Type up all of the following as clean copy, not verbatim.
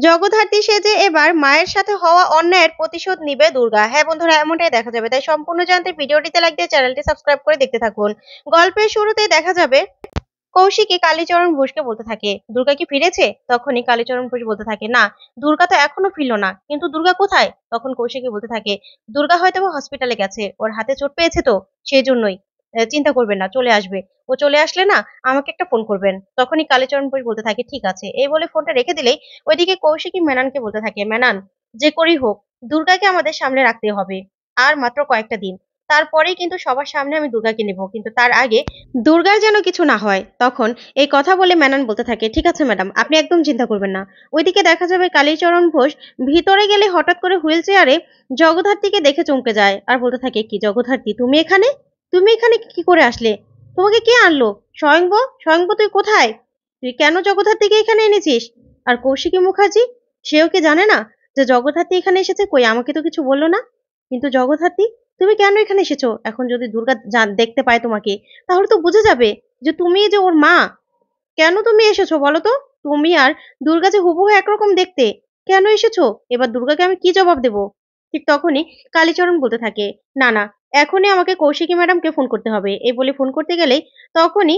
জগদ্ধাত্রী সেজে এবার মায়ের সাথে হওয়া অন্যায়ের প্রতিশোধ নিবে দুর্গা। হ্যাঁ বন্ধুরা, এমনটাই দেখা যাবে। তাই সম্পূর্ণ জানতে ভিডিওটিতে লাইক দিয়ে চ্যানেলটি সাবস্ক্রাইব করে দেখতে থাকুন। গল্পের শুরুতেই দেখা যাবে কৌশিকী কালীচরণ ঘোষকে বলতে থাকে, দুর্গা কি ফিরেছে? তখনই কালীচরণ ঘোষ বলতে থাকে, না, দুর্গা তো এখনো ফিরল না। কিন্তু দুর্গা কোথায়? তখন কৌশিকী বলতে থাকে, দুর্গা হয়তো হসপিটালে গেছে, ওর হাতে চোট পেয়েছে তো, সেই জন্যই। চিন্তা করবেন না, চলে আসবে। ও চলে আসলে না আমাকে একটা ফোন করবেন। তখনই কালীচরণ ঘোষ বলতে থাকে, ঠিক আছে। এই বলে ফোনটা রেখে দিলেই ওইদিকে কৌশিকী মেনানকে বলতে থাকে, মেনান, যে করেই হোক দুর্গাকে আমাদের সামনে রাখতে হবে। আর মাত্র কয়েকটা দিন, তারপরেই কিন্তু সবার সামনে আমি দুর্গাকে নেব, কিন্তু তার আগে দুর্গার যেন কিছু না হয়। তখন এই কথা বলে মেনন বলতে থাকে, ঠিক আছে ম্যাডাম, আপনি একদম চিন্তা করবেন না। ওইদিকে দেখা যাবে কালীচরণ ঘোষ ভিতরে গেলে হঠাৎ করে হুইল চেয়ারে জগদ্ধাত্রীকে দেখে চমকে যায় আর বলতে থাকে, কি জগদ্ধাত্রী, তুমি এখানে? তুমি এখানে কি করে আসলে? তোমাকে কে আনলো? স্বয়ংব, স্বয়ংব তুই কোথায়? তুই কেন জগদ্ধাত্রীকে এখানে এনেছিস? আর কৌশিকী মুখার্জি, সেও কি জানে না যে জগদ্ধাত্রী এখানে এসেছে? কই, আমাকে তো কিছু বললো না। কিন্তু জগদ্ধাত্রী, তুমি কেন এখানে এসেছো? এখন যদি দুর্গা দেখতে পায় তোমাকে, তাহলে তো বুঝে যাবে যে তুমি যে ওর মা। কেন তুমি এসেছো বলো তো? তুমি আর দুর্গা যে হুবহু একরকম দেখতে। কেন এসেছো? এবার দুর্গাকে আমি কি জবাব দেব? ঠিক তখনই কালীচরণ বলতে থাকে, না না, এখনই আমাকে কৌশিকী ম্যাডামকে ফোন করতে হবে। এই বলে ফোন করতে গেলেই তখনই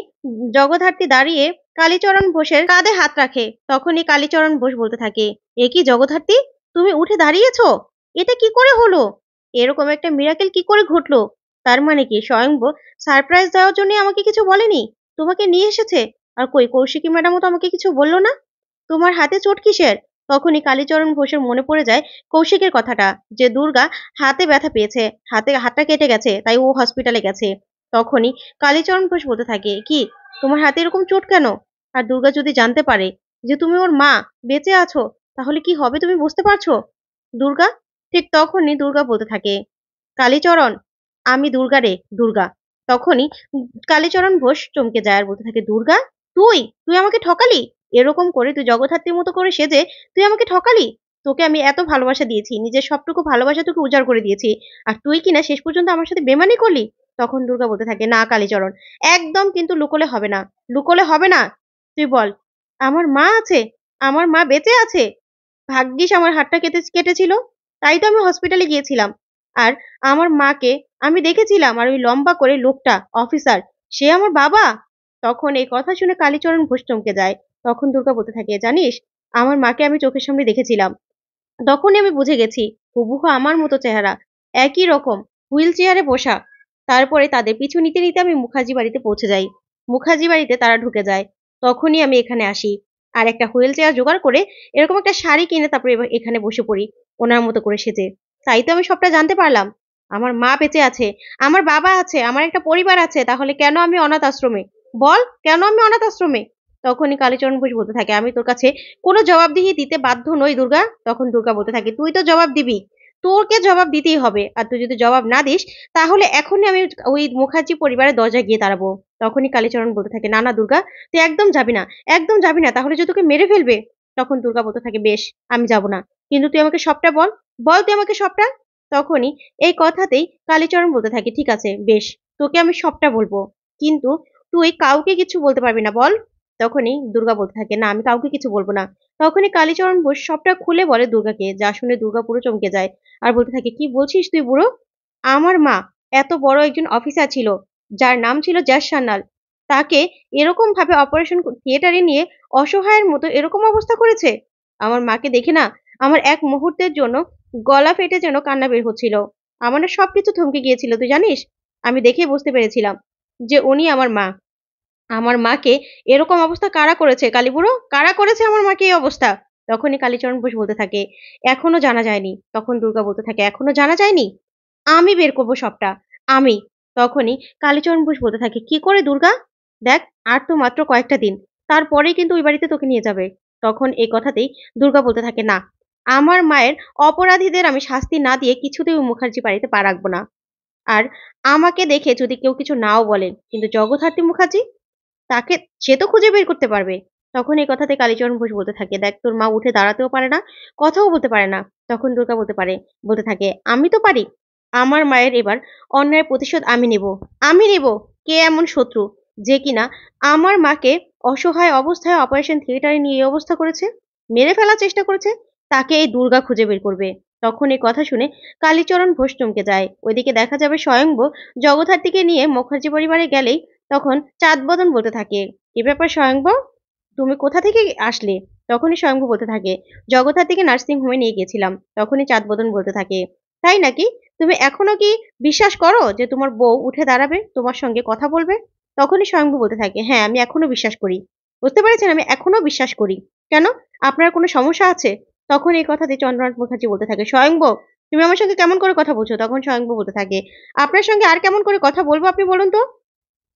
জগদ্ধাত্রী দাঁড়িয়ে কালীচরণ ঘোষের কাঁধে হাত রাখে। তখনই কালীচরণ ঘোষ বলতে থাকে, এ কি জগদ্ধাত্রী, তুমি উঠে দাঁড়িয়েছো? এটা কি করে হলো? এরকম একটা মিরাকেল কি করে ঘটলো? তার মানে কি স্বয়ংব সারপ্রাইজ দেওয়ার জন্য আমাকে কিছু বলেনি, তোমাকে নিয়ে এসেছে? আর কই, কৌশিকী ম্যাডামও তো আমাকে কিছু বলল না। তোমার হাতে চোট কিসের? তখনই কালীচরণ ঘোষের মনে পড়ে যায় কৌশিকের কথাটা, যে দুর্গা হাতে ব্যথা পেয়েছে, হাতটা কেটে গেছে, তাই ও হসপিটালে গেছে। তখনই কালীচরণ ঘোষ বলতে থাকে, কি, তোমার হাতে এরকম চোট কেন? আর দুর্গা যদি জানতে পারে যে তুমি ওর মা, বেঁচে আছো, তাহলে কি হবে তুমি বুঝতে পারছো? দুর্গা, ঠিক তখনই দুর্গা বলতে থাকে, কালীচরণ, আমি দুর্গা রে, দুর্গা। তখনই কালীচরণ ঘোষ চমকে যায় আর বলতে থাকে, দুর্গা, তুই তুই আমাকে ঠকালি? এরকম করে তুই জগদ্ধাত্রীর মতো করে সেজে তুই আমাকে ঠকালি? তোকে আমি এত ভালোবাসা দিয়েছি, নিজের সবটুকু ভালোবাসা তোকে উজাড় করে দিয়েছি, আর তুই কিনা শেষ পর্যন্ত আমার সাথে বেমানি করলি? তখন দুর্গা বলতে থাকে, না কালীচরণ, একদম কিন্তু লুকোলে হবে না, লুকোলে হবে না। তুই বল, আমার মা আছে, আমার মা বেঁচে আছে। ভাগ্যিস আমার হাতটা কেটেছিল, তাই তো আমি হসপিটালে গিয়েছিলাম। আর আমার মাকে আমি দেখেছিলাম, আর ওই লম্বা করে লোকটা, অফিসার, সে আমার বাবা। তখন এই কথা শুনে কালীচরণ ঘোষ চমকে যায়। তখন দুর্গা বলতে থাকে, জানিস, আমার মাকে আমি চোখের সামনে দেখেছিলাম। তখনই আমি বুঝে গেছি হুবহু আমার মতো চেহারা, একই রকম, হুইল চেয়ারে বসা। তারপরে তাদের পিছু নিতে নিতে আমি মুখার্জি বাড়িতে পৌঁছে যাই। মুখার্জি বাড়িতে তারা ঢুকে যায়। তখনই আমি এখানে আসি আর একটা হুইল চেয়ার জোগাড় করে এরকম একটা শাড়ি কিনে তারপরে এখানে বসে পড়ি ওনার মতো করে সেজে। তাই তো আমি সবটা জানতে পারলাম। আমার মা বেঁচে আছে, আমার বাবা আছে, আমার একটা পরিবার আছে, তাহলে কেন আমি অনাথ আশ্রমে? বল, কেন আমি অনাথ আশ্রমে? তখনই কালীচরণ ঘোষ বলতে থাকে, আমি তোর কাছে কোনো জবাবদিহি দিতে বাধ্য নই দুর্গা। তখন দুর্গা বলতে থাকে, তুই তো জবাব দিবি, তোকে জবাব দিতেই হবে। আর তুই যদি জবাব না দিস, তাহলে এখনই আমি ওই মুখার্জি পরিবারের দরজায় গিয়ে দাঁড়াবো। তখনই কালীচরণ বলতে থাকে, না না দুর্গা, তুই একদম যাবি না, একদম যাবি না, তাহলে যে তোকে মেরে ফেলবে। তখন দুর্গা বলতে থাকে, বেশ, আমি যাব না, কিন্তু তুই আমাকে সবটা বল, বল তুই আমাকে সবটা। তখনই এই কথাতেই কালীচরণ বলতে থাকে, ঠিক আছে, বেশ, তোকে আমি সবটা বলবো, কিন্তু তুই কাউকে কিছু বলতে পারবি না, বল। তখনই দুর্গা বলতে থাকে, না, আমি কাউকে কিছু বলবো না। তখনই কালীচরণ ঘোষ সবটা খুলে বলে দুর্গাকে, যা শুনে দুর্গা পুরো চমকে যায় আর বলতে থাকে, কি বলছিস তুই বুড়ো? আমার মা এত বড় একজন অফিসার ছিল, যার নাম ছিল যশ সান্যাল, তাকে এরকম ভাবে অপারেশন থিয়েটারে নিয়ে অসহায়ের মতো এরকম অবস্থা করেছে? আমার মাকে দেখে না আমার এক মুহূর্তের জন্য গলা ফেটে যেন কান্না বের হচ্ছিল। আমার না সবকিছু থমকে গিয়েছিল, তুই জানিস? আমি দেখেই বুঝতে পেরেছিলাম যে উনি আমার মা। আমার মাকে এরকম অবস্থা কারা করেছে কালীবুড়ো? কারা করেছে আমার মাকে এই অবস্থা? তখনই কালীচরণ ঘোষ বলতে থাকে, এখনো জানা যায়নি। তখন দুর্গা বলতে থাকে, এখনো জানা যায়নি? আমি বের করব সবটা, আমি। তখনই কালীচরণ ঘোষ বলতে থাকে, কি করে দুর্গা? দেখ, আর তো মাত্র কয়েকটা দিন, তারপরেই কিন্তু ওই বাড়িতে তোকে নিয়ে যাবে। তখন এই কথাতেই দুর্গা বলতে থাকে, না, আমার মায়ের অপরাধীদের আমি শাস্তি না দিয়ে কিছুতেই ওই মুখার্জি বাড়িতে পা রাখবো না। আর আমাকে দেখে যদি কেউ কিছু নাও বলেন, কিন্তু জগদ্ধাত্রী মুখার্জি, তাকে সে তো খুঁজে বের করতে পারবে। তখন এই কথাতে কালীচরণ ঘোষ বলতে থাকে, দেখ, তোর মা উঠে দাঁড়াতেও পারে না, কথাও বলতে পারে না। তখন দুর্গা বলতে থাকে, আমি তো পারি। আমার মায়ের এবার অন্যায়ের প্রতিশোধ আমি নেব, আমি নেব। কে এমন শত্রু যে কিনা আমার মাকে অসহায় অবস্থায় অপারেশন থিয়েটারে নিয়ে এই অবস্থা করেছে? মেরে ফেলার চেষ্টা করেছে, তাকে এই দুর্গা খুঁজে বের করবে। তখন এই কথা শুনে কালীচরণ ঘোষ চমকে যায়। ওইদিকে দেখা যাবে স্বয়ংব জগদ্ধাত্রীকে নিয়ে মুখার্জি পরিবারে গেলেই তখন চাঁদবদন বলতে থাকে, কি ব্যাপার স্বয়ংব, তুমি কোথা থেকে আসলে? তখনই স্বয়ংভু বলতে থাকে, জগদ্ধাত্রীকে নার্সিং হোমে নিয়ে গেছিলাম। তখনই চাঁদবদন বলতে থাকে, তাই নাকি? তুমি এখনো কি বিশ্বাস করো যে তোমার বউ উঠে দাঁড়াবে, তোমার সঙ্গে কথা বলবে? তখনই স্বয়ংভু বলতে থাকে, হ্যাঁ আমি এখনো বিশ্বাস করি। বুঝতে পেরেছেন, আমি এখনো বিশ্বাস করি। কেন, আপনার কোনো সমস্যা আছে? তখন এই কথাতে চন্দ্রনাথ মুখার্জি বলতে থাকে, স্বয়ংভু তুমি আমার সঙ্গে কেমন করে কথা বলছো? তখন স্বয়ংভু বলতে থাকে, আপনার সঙ্গে আর কেমন করে কথা বলবো আপনি বলুন তো।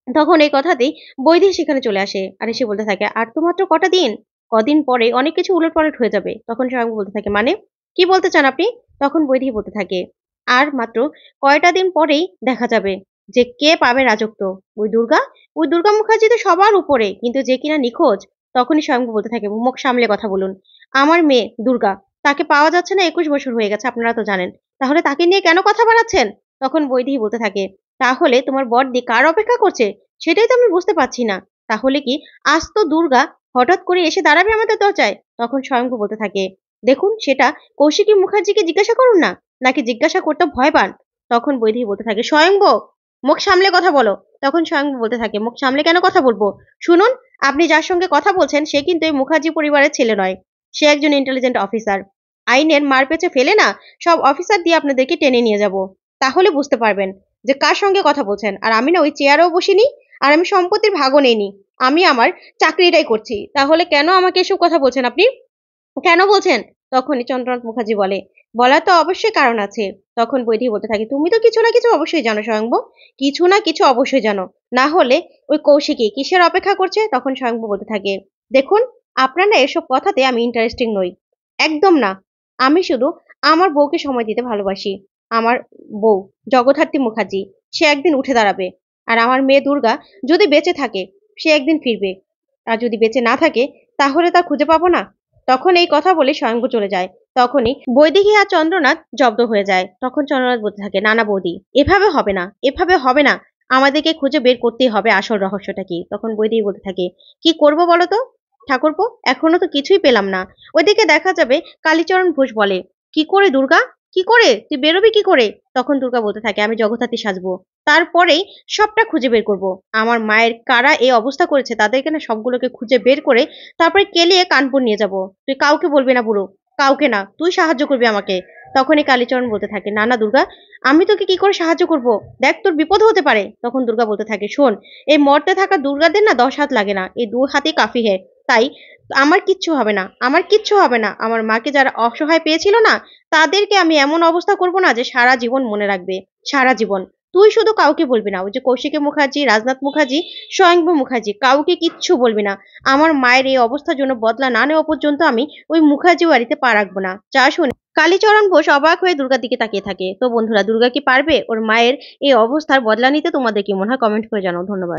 তখন এই কথাতেই বৈদেহী সেখানে চলে আসে। আর এসে বলতে থাকে, আর তো মাত্র কটা দিন, কদিন পরে অনেক কিছু উলটপালট হয়ে যাবে। তখন স্বয়ংভু বলতে থাকে, মানে কি বলতে চান আপনি? তখন বৈদেহী বলতে থাকে, আর মাত্র কয়টা দিন পরেই দেখা যাবে যে কে পাবে রাজত্ব। ওই দুর্গা, ওই দুর্গা মুখার্জি তো সবার উপরে, কিন্তু যে কিনা নিখোঁজ। তখনই স্বয়ংভু বলতে থাকে, মুখ সামলে কথা বলুন। আমার মেয়ে দুর্গা, তাকে পাওয়া যাচ্ছে না, 21 বছর হয়ে গেছে, আপনারা তো জানেন। তাহলে তাকে নিয়ে কেন কথা বাড়াচ্ছেন? তখন বৈদেহী বলতে থাকে, তাহলে তোমার বড়দি কার অপেক্ষা করছে সেটাই তো আমি বুঝতে পারছি না। তাহলে কি আজ তো দুর্গা হঠাৎ করে এসে দাঁড়াবে আমাদের দরজায়? তখন স্বয়ংভু বলতে থাকে, দেখুন সেটা কৌশিকী মুখার্জিকে জিজ্ঞাসা করুন না, নাকি জিজ্ঞাসা করতে ভয় পান? তখন বৈদেহী বলতে থাকে, স্বয়ংভু মুখ সামলে কথা বলো। তখন স্বয়ংভু বলতে থাকে, মুখ সামলে কেন কথা বলবো? শুনুন, আপনি যার সঙ্গে কথা বলছেন সে কিন্তু এই মুখার্জি পরিবারের ছেলে নয়। সে একজন ইন্টেলিজেন্ট অফিসার। আইনের মার পেছে ফেলে না সব অফিসার দিয়ে আপনাদেরকে টেনে নিয়ে যাব। তাহলে বুঝতে পারবেন যে কার সঙ্গে কথা বলছেন। আর আমি না ওই চেয়ারেও বসিনি, আর আমি সম্পত্তির ভাগও নেইনি। আমি আমার চাকরিটাই করছি। তাহলে কেন আমাকে এসব কথা বলছেন আপনি? কেন বলছেন? তখনই চন্দ্রনাথ মুখার্জি বলে, বলার তো অবশ্যই কারণ আছে। তখন বৈদেহী বলতে থাকে, তুমি তো কিছু না কিছু অবশ্যই জানো স্বয়ংভু, কিছু না কিছু অবশ্যই জানো। না হলে ওই কৌশিকী কিসের অপেক্ষা করছে? তখন স্বয়ংভু বলতে থাকে, দেখুন আপনার না এসব কথাতে আমি ইন্টারেস্টিং নই, একদম না। আমি শুধু আমার বউকে সময় দিতে ভালোবাসি। আমার বউ জগদ্ধাত্রী মুখার্জি, সে একদিন উঠে দাঁড়াবে। আর আমার মেয়ে দুর্গা যদি বেঁচে থাকে সে একদিন ফিরবে, আর যদি বেঁচে না থাকে তাহলে তা খুঁজে পাবো না। তখন এই কথা বলে স্বয়ংভু চলে যায়। তখনই বৈদেহী আর চন্দ্রনাথ জব্দ হয়ে যায়। তখন চন্দ্রনাথ বলতে থাকে, না না বৌদি, এভাবে হবে না, এভাবে হবে না, আমাদেরকে খুঁজে বের করতেই হবে আসল রহস্যটা কি। তখন বৈদেহী বলতে থাকে, কি করব বলো তো ঠাকুরপো, এখনো তো কিছুই পেলাম না। ওইদিকে দেখা যাবে কালীচরণ ঘোষ বলে, কি করে দুর্গা, কি করে তুই বেরোবি কি করে? তখন দুর্গা বলতে থাকে, আমি জগদ্ধাত্রী সাজবো, তারপরেই সবটা খুঁজে বের করব। আমার মায়ের কারা এই অবস্থা করেছে তাদেরকে না সবগুলোকে খুঁজে বের করে তারপরে কেলিয়ে কানপুর নিয়ে যাব। তুই কাউকে বলবি না বুড়ো, কাউকে না, তুই সাহায্য করবি আমাকে। তখনই কালীচরণ বলতে থাকে, না না দুর্গা, আমি তোকে কি করে সাহায্য করব? দেখ তোর বিপদ হতে পারে। তখন দুর্গা বলতে থাকে, শোন, এই মর্তে থাকা দুর্গাদের না 10 হাত লাগে না, এই 2 হাতই কাফি হে। তাই আমার কিচ্ছু হবে না, আমার কিচ্ছু হবে না। আমার মাকে যারা অসহায় পেয়েছিল না, তাদেরকে আমি এমন অবস্থা করব না যে সারা জীবন মনে রাখবে, সারা জীবন। তুই শুধু কাউকে বলবি না, ওই যে কৌশিকী মুখার্জি, রাজনাথ মুখার্জি, স্বয়ংভু মুখার্জি, কাউকে কিচ্ছু বলবি না। আমার মায়ের এই অবস্থার জন্য বদলা না নেওয়া পর্যন্ত আমি ওই মুখার্জি বাড়িতে পা রাখবো না। যা শুনে কালীচরণ ঘোষ অবাক হয়ে দুর্গার দিকে তাকিয়ে থাকে। তো বন্ধুরা, দুর্গা কি পারবে ওর মায়ের এই অবস্থার বদলা নিতে? তোমাদের কি মনে হয় কমেন্ট করে জানাও। ধন্যবাদ।